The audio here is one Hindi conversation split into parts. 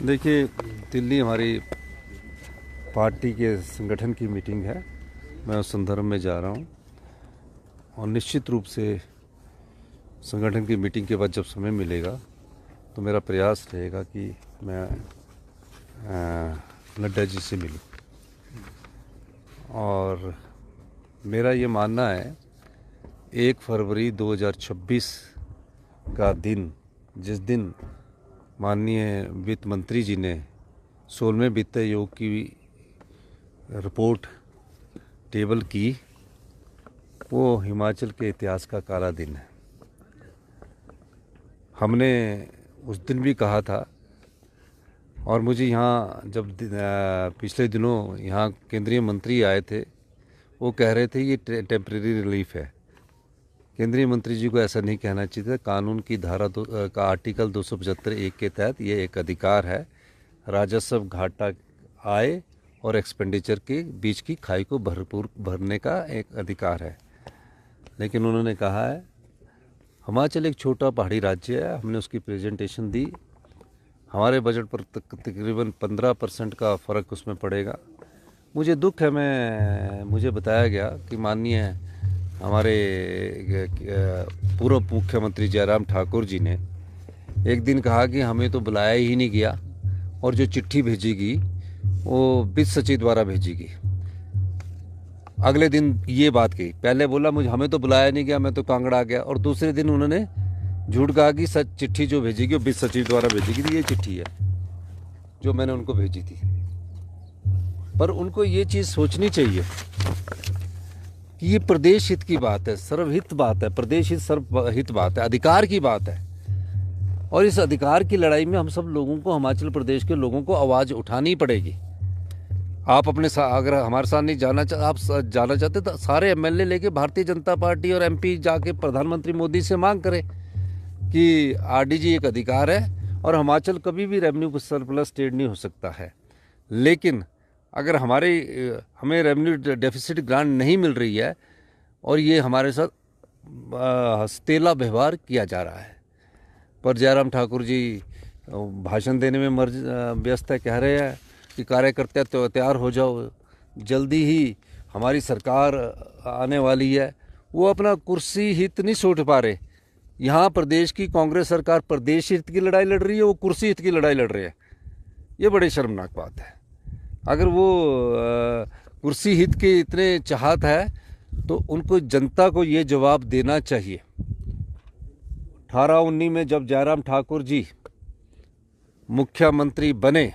देखिए, दिल्ली हमारी पार्टी के संगठन की मीटिंग है। मैं उस संदर्भ में जा रहा हूँ और निश्चित रूप से संगठन की मीटिंग के बाद जब समय मिलेगा तो मेरा प्रयास रहेगा कि मैं नड्डा जी से मिलूं। और मेरा ये मानना है 1 फरवरी 2026 का दिन, जिस दिन माननीय वित्त मंत्री जी ने 16वें वित्त आयोग की रिपोर्ट टेबल की, वो हिमाचल के इतिहास का काला दिन है। हमने उस दिन भी कहा था, और मुझे यहाँ जब पिछले दिनों यहाँ केंद्रीय मंत्री आए थे, वो कह रहे थे ये टेम्परेरी रिलीफ है। केंद्रीय मंत्री जी को ऐसा नहीं कहना चाहिए था। कानून की धारा का आर्टिकल 275(1) के तहत ये एक अधिकार है। राजस्व, घाटा, आय और एक्सपेंडिचर के बीच की खाई को भरपूर भरने का एक अधिकार है। लेकिन उन्होंने कहा है हिमाचल एक छोटा पहाड़ी राज्य है, हमने उसकी प्रेजेंटेशन दी। हमारे बजट पर तकरीबन 15% का फ़र्क उसमें पड़ेगा। मुझे दुख है, मुझे बताया गया कि माननीय हमारे पूर्व मुख्यमंत्री जयराम ठाकुर जी ने एक दिन कहा कि हमें तो बुलाया ही नहीं गया, और जो चिट्ठी भेजेगी वो वित्त सचिव द्वारा भेजेगी। अगले दिन ये बात कही, पहले बोला हमें तो बुलाया नहीं गया, मैं तो कांगड़ा गया, और दूसरे दिन उन्होंने झूठ कहा कि चिट्ठी जो भेजेगी वो वित्त सचिव द्वारा भेजेगी। तो ये चिट्ठी है जो मैंने उनको भेजी थी। पर उनको ये चीज़ सोचनी चाहिए कि ये प्रदेश हित की बात है, सर्वहित बात है, प्रदेश हित सर्वहित बात है, अधिकार की बात है। और इस अधिकार की लड़ाई में हम सब लोगों को, हिमाचल प्रदेश के लोगों को आवाज़ उठानी पड़ेगी। आप अगर हमारे साथ नहीं आप जाना चाहते तो सारे एमएलए लेके भारतीय जनता पार्टी और एमपी जाके प्रधानमंत्री मोदी से मांग करें कि आरडीजी एक अधिकार है और हिमाचल कभी भी रेवेन्यू सरप्लस स्टेट नहीं हो सकता है। लेकिन अगर हमें रेवेन्यू डेफिसिट ग्रांट नहीं मिल रही है और ये हमारे साथ हस्तेला व्यवहार किया जा रहा है। पर जयराम ठाकुर जी भाषण देने में व्यस्त है, कह रहे हैं कि कार्यकर्ता तो तैयार हो जाओ, जल्दी ही हमारी सरकार आने वाली है। वो अपना कुर्सी हित नहीं सोच पा रहे। यहाँ प्रदेश की कांग्रेस सरकार प्रदेश हित की लड़ाई लड़ रही है, वो कुर्सी हित की लड़ाई लड़ रहे हैं। ये बड़ी शर्मनाक बात है। अगर वो कुर्सी हित के इतने चाहत है तो उनको जनता को ये जवाब देना चाहिए। 18-19 में जब जयराम ठाकुर जी मुख्यमंत्री बने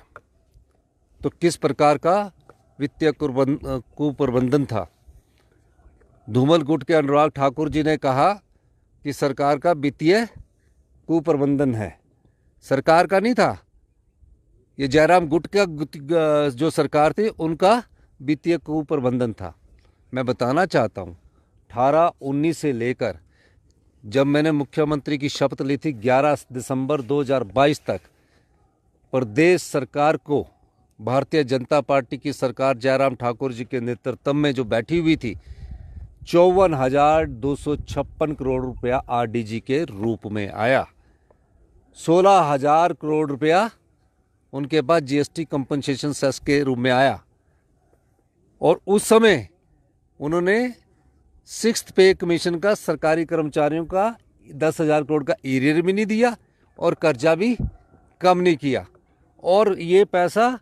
तो किस प्रकार का वित्तीय कुप्रबंधन था। धूमल गुट के अनुराग ठाकुर जी ने कहा कि सरकार का वित्तीय कुप्रबंधन है, सरकार का नहीं था। ये जयराम गुट का जो सरकार थी उनका वित्तीय कुप्रबंधन था। मैं बताना चाहता हूँ 18-19 से लेकर जब मैंने मुख्यमंत्री की शपथ ली थी 11 दिसंबर 2022 तक, प्रदेश सरकार को भारतीय जनता पार्टी की सरकार जयराम ठाकुर जी के नेतृत्व में जो बैठी हुई थी, 54,256 करोड़ रुपया आरडीजी के रूप में आया। 16,000 करोड़ रुपया उनके पास जीएसटी कंपनसेशन सेस के रूप में आया। और उस समय उन्होंने 6th पे कमीशन का सरकारी कर्मचारियों का 10,000 करोड़ का एरियर भी नहीं दिया और कर्जा भी कम नहीं किया। और ये पैसा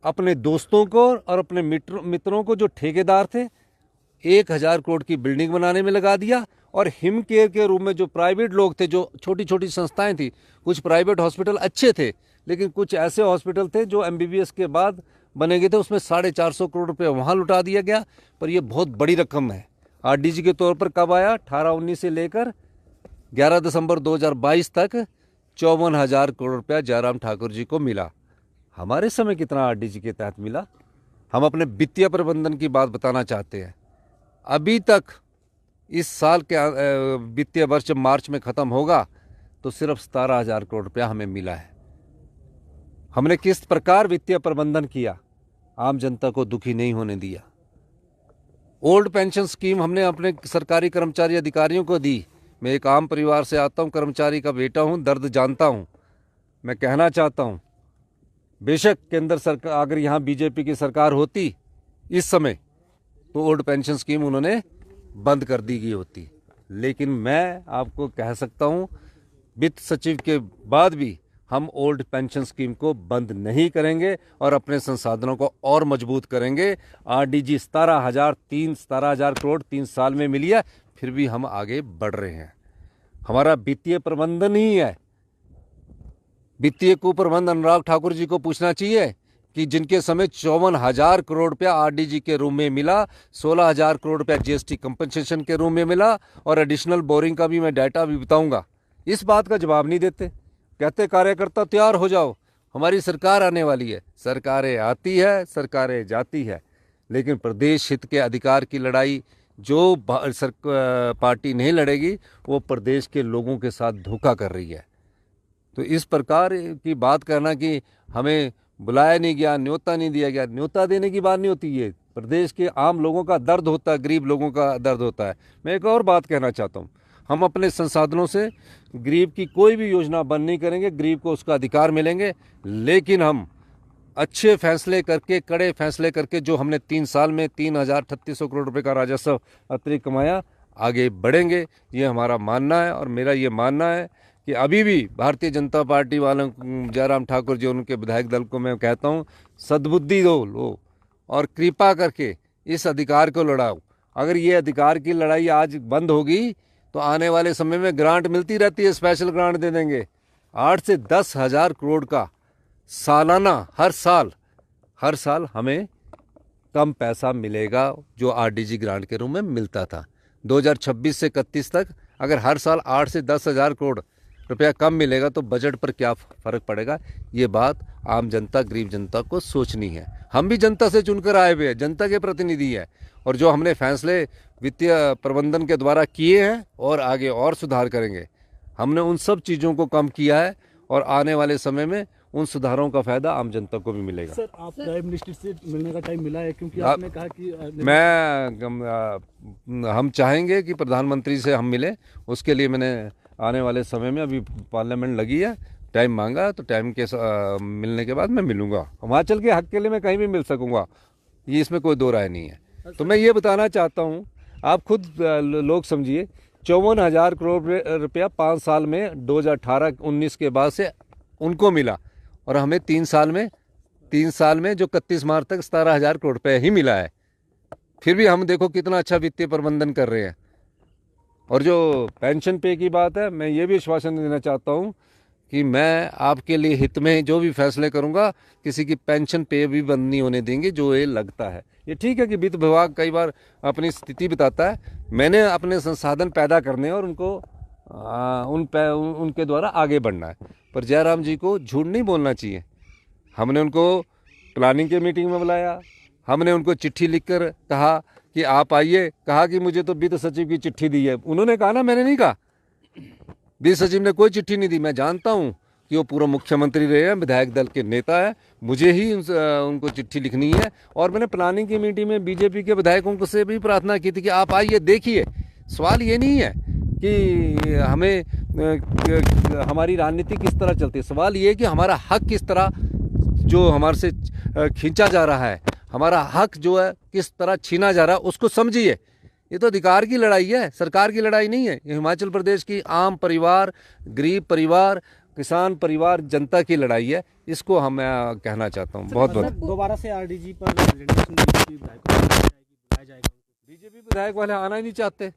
अपने दोस्तों को और अपने मित्रों को जो ठेकेदार थे 1,000 करोड़ की बिल्डिंग बनाने में लगा दिया। और हिम केयर के रूप में जो प्राइवेट लोग थे, जो छोटी छोटी संस्थाएं थी, कुछ प्राइवेट हॉस्पिटल अच्छे थे लेकिन कुछ ऐसे हॉस्पिटल थे जो एमबीबीएस के बाद बने गए थे, उसमें 450 करोड़ रुपये वहाँ लुटा दिया गया। पर ये बहुत बड़ी रकम है। आरडीजी के तौर पर कब आया? 18-19 से लेकर 11 दिसंबर 2022 तक 54,000 करोड़ रुपया जयराम ठाकुर जी को मिला। हमारे समय कितना आरडीजी के तहत मिला? हम अपने वित्तीय प्रबंधन की बात बताना चाहते हैं। अभी तक इस साल के वित्तीय वर्ष मार्च में ख़त्म होगा तो सिर्फ 17,000 करोड़ रुपया हमें मिला है। हमने किस प्रकार वित्तीय प्रबंधन किया? आम जनता को दुखी नहीं होने दिया। ओल्ड पेंशन स्कीम हमने अपने सरकारी कर्मचारी अधिकारियों को दी। मैं एक आम परिवार से आता हूं, कर्मचारी का बेटा हूं, दर्द जानता हूं। मैं कहना चाहता हूं बेशक केंद्र सरकार, अगर यहाँ बीजेपी की सरकार होती इस समय, तो ओल्ड पेंशन स्कीम उन्होंने बंद कर दी गई होती। लेकिन मैं आपको कह सकता हूँ, वित्त सचिव के बाद भी हम ओल्ड पेंशन स्कीम को बंद नहीं करेंगे और अपने संसाधनों को और मजबूत करेंगे। आरडीजी 17,000 करोड़ 3 साल में मिली है, फिर भी हम आगे बढ़ रहे हैं। हमारा वित्तीय प्रबंधन ही है। वित्तीय कुप्रबंध अनुराग ठाकुर जी को पूछना चाहिए कि जिनके समय 54,000 करोड़ रुपया आरडीजी के रूप में मिला, 16,000 करोड़ रुपया जीएसटी कंपनसेशन के रूप में मिला, और एडिशनल बोरिंग का भी मैं डाटा भी बताऊंगा। इस बात का जवाब नहीं देते। कहते कार्यकर्ता तैयार हो जाओ, हमारी सरकार आने वाली है। सरकारें आती है, सरकारें जाती है, लेकिन प्रदेश हित के अधिकार की लड़ाई जो पार्टी नहीं लड़ेगी, वो प्रदेश के लोगों के साथ धोखा कर रही है। तो इस प्रकार की बात करना कि हमें बुलाया नहीं गया, न्योता नहीं दिया गया, न्योता देने की बात नहीं होती है। प्रदेश के आम लोगों का दर्द होता है, गरीब लोगों का दर्द होता है। मैं एक और बात कहना चाहता हूँ, हम अपने संसाधनों से गरीब की कोई भी योजना बंद नहीं करेंगे, गरीब को उसका अधिकार मिलेंगे, लेकिन हम अच्छे फैसले करके, कड़े फैसले करके, जो हमने 3 साल में 3,300 करोड़ रुपए का राजस्व अतिरिक्त कमाया, आगे बढ़ेंगे। ये हमारा मानना है। और मेरा ये मानना है कि अभी भी भारतीय जनता पार्टी वालों, जयराम ठाकुर जी, उनके विधायक दल को मैं कहता हूँ, सद्बुद्धि दो लो और कृपा करके इस अधिकार को लड़ाओ। अगर ये अधिकार की लड़ाई आज बंद होगी तो आने वाले समय में ग्रांट मिलती रहती है, स्पेशल ग्रांट दे देंगे 8 से 10,000 करोड़ का सालाना, हर साल हमें कम पैसा मिलेगा जो आरडीजी ग्रांट के रूप में मिलता था। 2026 से 31 तक अगर हर साल 8 से 10,000 करोड़ रुपया कम मिलेगा तो बजट पर क्या फ़र्क पड़ेगा। ये बात आम जनता, गरीब जनता को सोचनी है। हम भी जनता से चुनकर आए हुए हैं, जनता के प्रतिनिधि है, और जो हमने फैसले वित्तीय प्रबंधन के द्वारा किए हैं और आगे और सुधार करेंगे, हमने उन सब चीज़ों को कम किया है और आने वाले समय में उन सुधारों का फायदा आम जनता को भी मिलेगा। सर, आप प्राइम मिनिस्टर से मिलने का टाइम मिला है? क्योंकि आपने कहा कि हम चाहेंगे कि प्रधानमंत्री से हम मिलें। उसके लिए मैंने आने वाले समय में, अभी पार्लियामेंट लगी है, टाइम मांगा, तो टाइम के मिलने के बाद मैं मिलूंगा। हिमाचल के हक के लिए मैं कहीं भी मिल सकूंगा, ये इसमें कोई दो राय नहीं है। तो मैं ये बताना चाहता हूँ, आप खुद लोग समझिए, 54,000 करोड़ रुपया 5 साल में 2018-19 के बाद से उनको मिला, और हमें 3 साल में जो 31 मार्च तक 17,000 करोड़ रुपये ही मिला है। फिर भी हम देखो कितना अच्छा वित्तीय प्रबंधन कर रहे हैं। और जो पेंशन पे की बात है, मैं ये भी आश्वासन देना चाहता हूँ कि मैं आपके लिए हित में जो भी फैसले करूँगा, किसी की पेंशन पे भी बंद नहीं होने देंगे जो ये लगता है। ये ठीक है कि वित्त विभाग कई बार अपनी स्थिति बताता है, मैंने अपने संसाधन पैदा करने और उनको उनके द्वारा आगे बढ़ना है। पर जयराम जी को झूठ नहीं बोलना चाहिए। हमने उनको प्लानिंग के मीटिंग में बुलाया, हमने उनको चिट्ठी लिखकर कहा कि आप आइए, कहा कि मुझे तो वित्त सचिव की चिट्ठी दी है। उन्होंने कहा ना, मैंने नहीं कहा। वित्त सचिव ने कोई चिट्ठी नहीं दी। मैं जानता हूँ कि वो पूर्व मुख्यमंत्री रहे हैं, विधायक दल के नेता है, मुझे ही उनको चिट्ठी लिखनी है। और मैंने प्लानिंग की मीटिंग में बीजेपी के विधायकों को से भी प्रार्थना की थी कि आप आइए, देखिए। सवाल ये नहीं है कि हमें हमारी राजनीति किस तरह चलती है, सवाल ये है कि हमारा हक किस तरह जो हमारे से खींचा जा रहा है, हमारा हक जो है किस तरह छीना जा रहा है, उसको समझिए। ये तो अधिकार की लड़ाई है, सरकार की लड़ाई नहीं है। ये हिमाचल प्रदेश की आम परिवार, गरीब परिवार, किसान परिवार, जनता की लड़ाई है। इसको हम कहना चाहता हूँ। बहुत बहुत दोबारा से आरडीजी पर बुलाया जाएगा। बीजेपी विधायक वाले आना ही नहीं चाहते,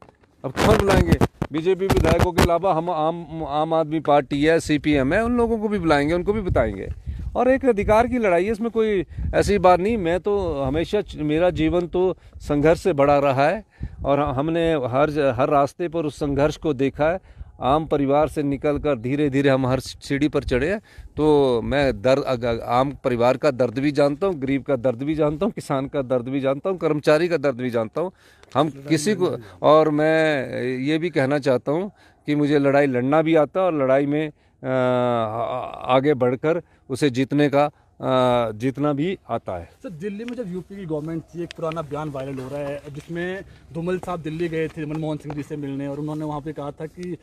अब कौन बुलाएंगे? बीजेपी विधायकों के अलावा हम आम आदमी पार्टी है, सीपीएम है, उन लोगों को भी बुलाएंगे, उनको भी बताएंगे। और एक अधिकार की लड़ाई है, इसमें कोई ऐसी बात नहीं। मैं तो हमेशा, मेरा जीवन तो संघर्ष से बड़ा रहा है और हमने हर रास्ते पर उस संघर्ष को देखा है। आम परिवार से निकलकर धीरे धीरे हम हर सीढ़ी पर चढ़े हैं। तो मैं आम परिवार का दर्द भी जानता हूँ, गरीब का दर्द भी जानता हूँ, किसान का दर्द भी जानता हूँ, कर्मचारी का दर्द भी जानता हूँ। हम किसी को, और मैं ये भी कहना चाहता हूँ कि मुझे लड़ाई लड़ना भी आता है और लड़ाई में आगे बढ़कर उसे जीतने का जितना भी आता है। सर दिल्ली में जब यूपी की गवर्नमेंट थी, एक पुराना बयान वायरल हो रहा है जिसमें धूमल साहब दिल्ली गए थे मनमोहन सिंह जी से मिलने, और उन्होंने वहाँ पे कहा था कि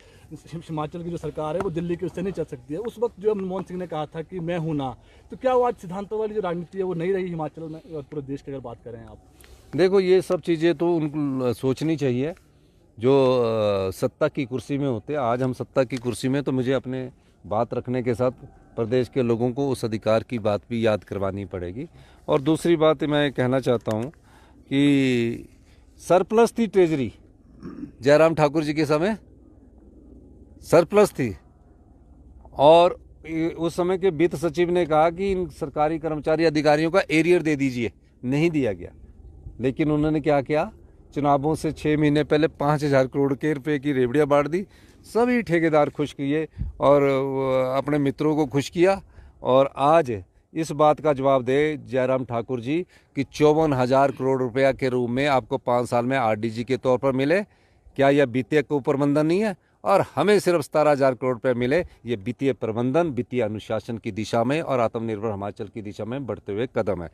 हिमाचल की जो सरकार है वो दिल्ली की उससे नहीं चल सकती है। उस वक्त जो मनमोहन सिंह ने कहा था कि मैं हूँ ना, तो क्या वो आज सिद्धांतों वाली जो राजनीति है वो नहीं रही हिमाचल में और पूरे देश की अगर बात करें आप? देखो ये सब चीज़ें तो उनको सोचनी चाहिए जो सत्ता की कुर्सी में होते हैं। आज हम सत्ता की कुर्सी में, तो मुझे अपने बात रखने के साथ प्रदेश के लोगों को उस अधिकार की बात भी याद करवानी पड़ेगी। और दूसरी बात मैं कहना चाहता हूँ कि सरप्लस थी ट्रेजरी, जयराम ठाकुर जी के समय सरप्लस थी, और उस समय के वित्त सचिव ने कहा कि इन सरकारी कर्मचारी अधिकारियों का एरियर दे दीजिए, नहीं दिया गया। लेकिन उन्होंने क्या किया, चुनावों से 6 महीने पहले 5,000 करोड़ के रुपए की रेवड़ियाँ बांट दी, सभी ठेकेदार खुश किए और अपने मित्रों को खुश किया। और आज इस बात का जवाब दे जयराम ठाकुर जी कि 54,000 करोड़ रुपया के रूप में आपको 5 साल में आरडीजी के तौर पर मिले, क्या यह वित्तीय कुप्रबंधन नहीं है? और हमें सिर्फ 17,000 करोड़ रुपये मिले। ये वित्तीय प्रबंधन, वित्तीय अनुशासन की दिशा में और आत्मनिर्भर हिमाचल की दिशा में बढ़ते हुए कदम है।